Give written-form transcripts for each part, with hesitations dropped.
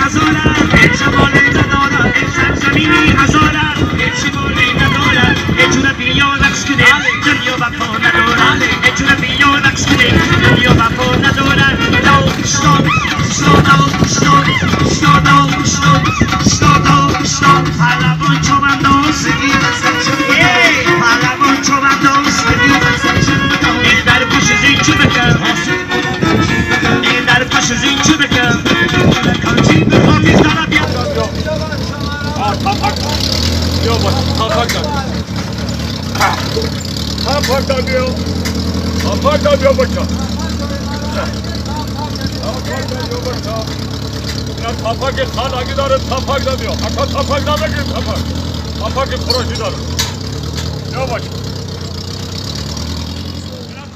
هزارم احتمال ندارد زمینی هزارم احتمال ندارد اجونه بیا رقص کنیم دنیا وفا ندارد اجونه بیا رقص کنیم دنیا وفا ندارد پهلوان چوبنداز پهلوان چوبنداز این در پاش زین چو بکن این در پاش زین چو بکن حافظ دارم بیا تاپک بیا باش تاپک بیا تاپک بیا باشا تاپک خانگی داره تاپک نمیو اکا تاپک نمیگیم تاپک فروشی داره بیا باش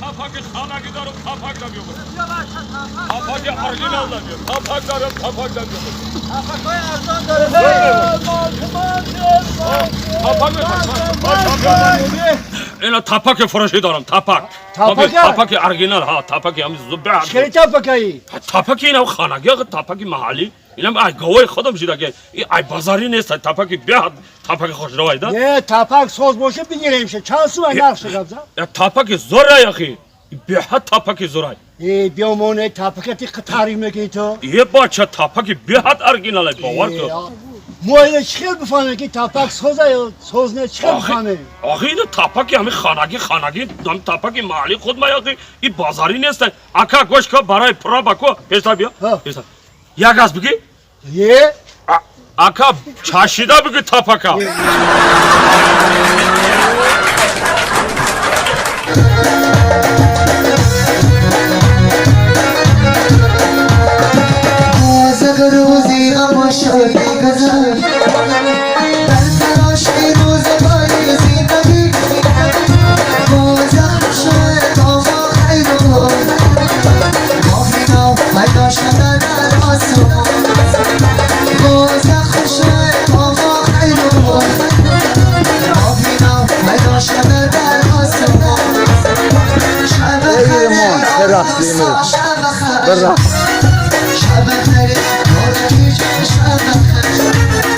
تاپک خانگی داره تاپک نمیو تاپک ارجینال نمیو تاپک داره تاپک نمیو تاپک های ارزان داره اینا تاپک فروشی دارم تاپک ارجینال ها تاپک همین زبده چه تاپکایی؟ تاپک اینا خانگی تاپک محلی اینم ای گوای خودم شده که ای بازاری نیست تاپک بیاد تاپک خوش روی ده نه تاپک سوز باشه بگیریمشه چند سو نقش گذار تاپک زوره اخی بیاد تاپک زوره بیامونه تاپکتی قطاری میگی تو یه باچه تاپک بیاد ارگینال باور کن مویل چخیل بفهمه که تاپک سوزه یا سوز نه چخیل بفهمه آخی این تاپک همه خانگی دم تاپک محلی خود ما یاقی این بازاری نیست اکا گوش که برای پرا بکو پیستا بیا پیستا یک از بگی یه اکا چاشیده بگی تاپکا روزی اما شادی گذار در تلاش روز باری زندگی بازم شاید آقا خیرون ماهینا پیدا شده در آسمان بازم شاید آقا خیرون ماهینا پیدا شده در آسمان شب خیلی شب خیلی شب خیلی